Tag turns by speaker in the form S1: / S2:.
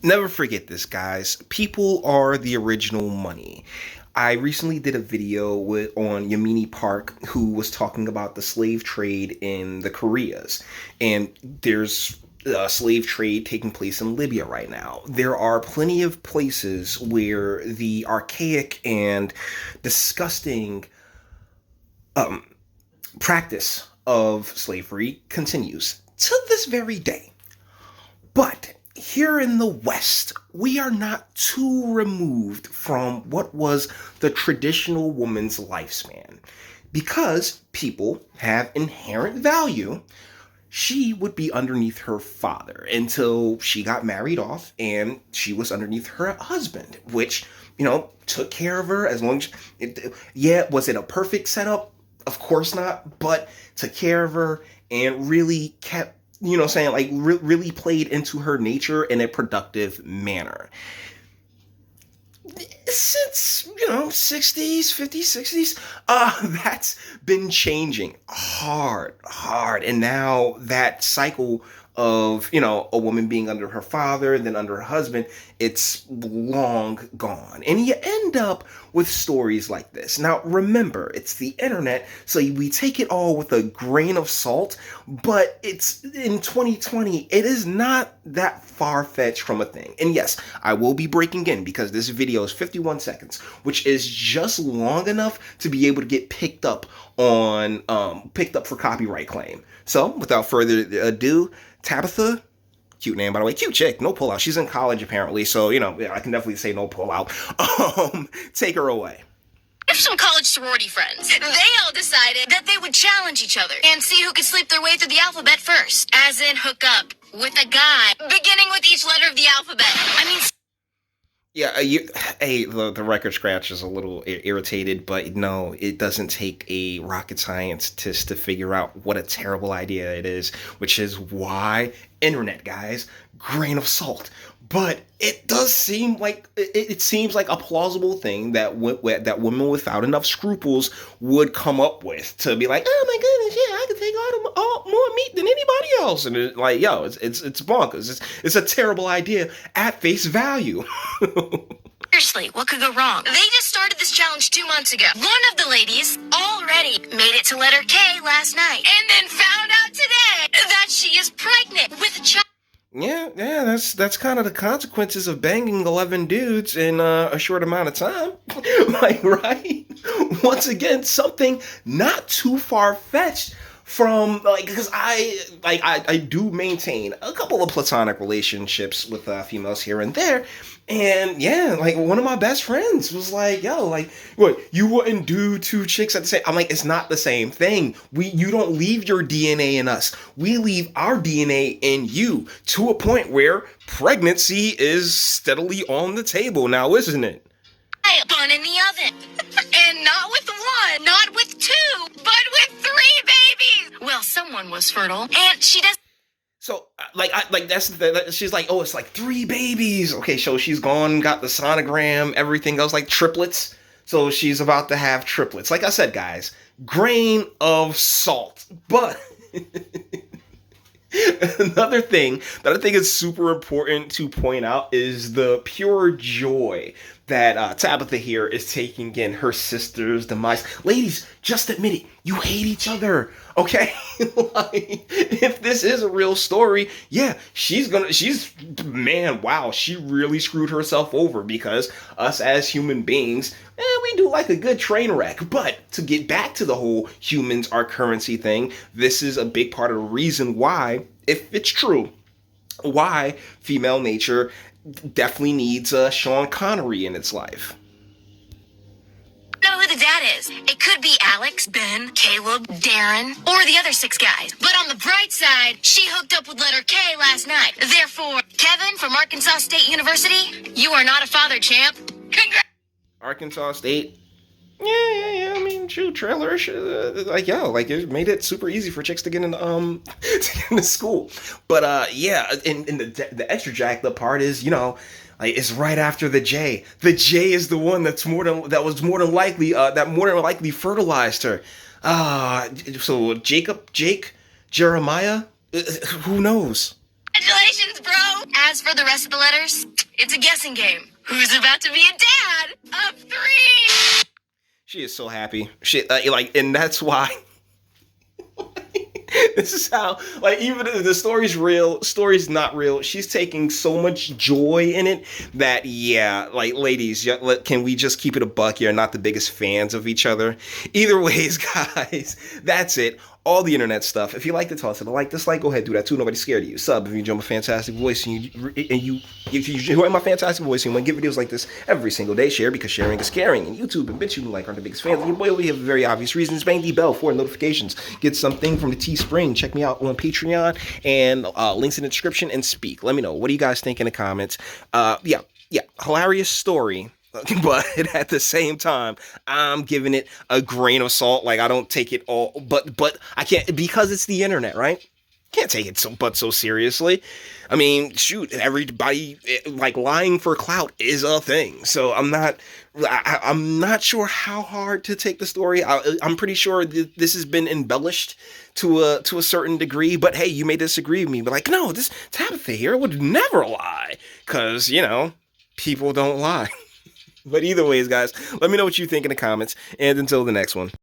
S1: Never forget this, guys. People are the original money. I recently did a video on Yamini Park, who was talking about the slave trade in the Koreas. And there's a slave trade taking place in Libya right now. There are plenty of places where the archaic and disgusting practice of slavery continues to this very day. But here in the West, we are not too removed from what was the traditional woman's lifespan. Because people have inherent value, she would be underneath her father until she got married off and she was underneath her husband, which, took care of her as long as... was it a perfect setup? Of course not, but took care of her and really kept really played into her nature in a productive manner. Since, 60s, 50s, 60s, that's been changing hard. And now that cycle of, a woman being under her father, then under her husband, it's long gone. And you end up with stories like this. Now, remember, it's the internet, so we take it all with a grain of salt, but it's in 2020, it is not that far-fetched from a thing. And yes, I will be breaking in because this video is 51 seconds, which is just long enough to be able to get picked up for copyright claim. So, without further ado, Tabitha, cute name, by the way, cute chick, no pullout. She's in college apparently, so I can definitely say no pullout. Take her away.
S2: I have some college sorority friends. They all decided that they would challenge each other and see who could sleep their way through the alphabet first, as in hook up with a guy beginning with each letter of the alphabet.
S1: Yeah, the record scratch is a little irritated, but no, it doesn't take a rocket scientist to figure out what a terrible idea it is, which is why internet, guys, grain of salt. But it does seem like it seems like a plausible thing that women without enough scruples would come up with to be like, oh my goodness, yeah, I can take all more meat than anybody else, and it's bonkers. It's a terrible idea at face value.
S2: Seriously, what could go wrong? They just started this challenge 2 months ago. One of the ladies already made it to letter K last night, and then found out today that she is pregnant with a child.
S1: Yeah, that's kind of the consequences of banging 11 dudes in a short amount of time. Right? Once again, something not too far-fetched from, because I do maintain a couple of platonic relationships with females here and there. And yeah, one of my best friends was like, yo, what, you wouldn't do 2 chicks at the same... I'm like, it's not the same thing. You don't leave your DNA in us. We leave our DNA in you to a point where pregnancy is steadily on the table now, isn't it?
S2: Bun in the oven. And not with 1, not with 2, but with 3 babies. Well, someone was fertile, and she does...
S1: So, she's like, oh, it's 3 babies. Okay, so she's gone, got the sonogram, everything else, triplets. So she's about to have triplets. Like I said, guys, grain of salt. But another thing that I think is super important to point out is the pure joy that Tabitha here is taking in her sister's demise. Ladies, just admit it. You hate each other, okay? If this is a real story, yeah, she really screwed herself over because us as human beings, we do like a good train wreck. But to get back to the whole humans are currency thing, this is a big part of the reason why, if it's true, why female nature definitely needs Sean Connery in its life.
S2: Know who the dad is. It could be Alex, Ben, Caleb, Darren, or the other 6 guys. But on the bright side, she hooked up with letter K last night. Therefore, Kevin from Arkansas State University, you are not a father, champ. Congrats.
S1: Arkansas State. Yeah. I mean, true, trailer. It made it super easy for chicks to get into into school. But and the extra jacked up part is, it's right after the J. The J is the one that was more than likely fertilized her. So Jake, Jeremiah, who knows?
S2: Congratulations, bro! As for the rest of the letters, it's a guessing game. Who's about to be a dad of 3?
S1: She is so happy. She and that's why. This is how, like, even if the story's real, story's not real, she's taking so much joy in it that, yeah, like, ladies, can we just keep it a buck here? Not the biggest fans of each other. Either ways, guys, that's it. All the internet stuff. If you like the toss it a like, dislike, go ahead, do that too. Nobody's scared of you. Sub if you enjoy my fantastic voice and you if you enjoy my fantastic voice and want to get videos like this every single day, share because sharing is caring. And YouTube and Bitchute and like aren't the biggest fans. And your boy, we have very obvious reasons. Bang the bell for notifications. Get something from the Teespring. Check me out on Patreon and links in the description and speak. Let me know. What do you guys think in the comments? Yeah, hilarious story. But at the same time, I'm giving it a grain of salt. Like, I don't take it all, but I can't, because it's the internet, right? Can't take it so seriously. I mean, shoot, everybody, like, lying for clout is a thing. So I'm not sure how hard to take the story. I'm pretty sure this has been embellished to a certain degree. But hey, you may disagree with me. But like, no, this Tabitha here would never lie, because people don't lie. But either ways, guys, let me know what you think in the comments, and until the next one.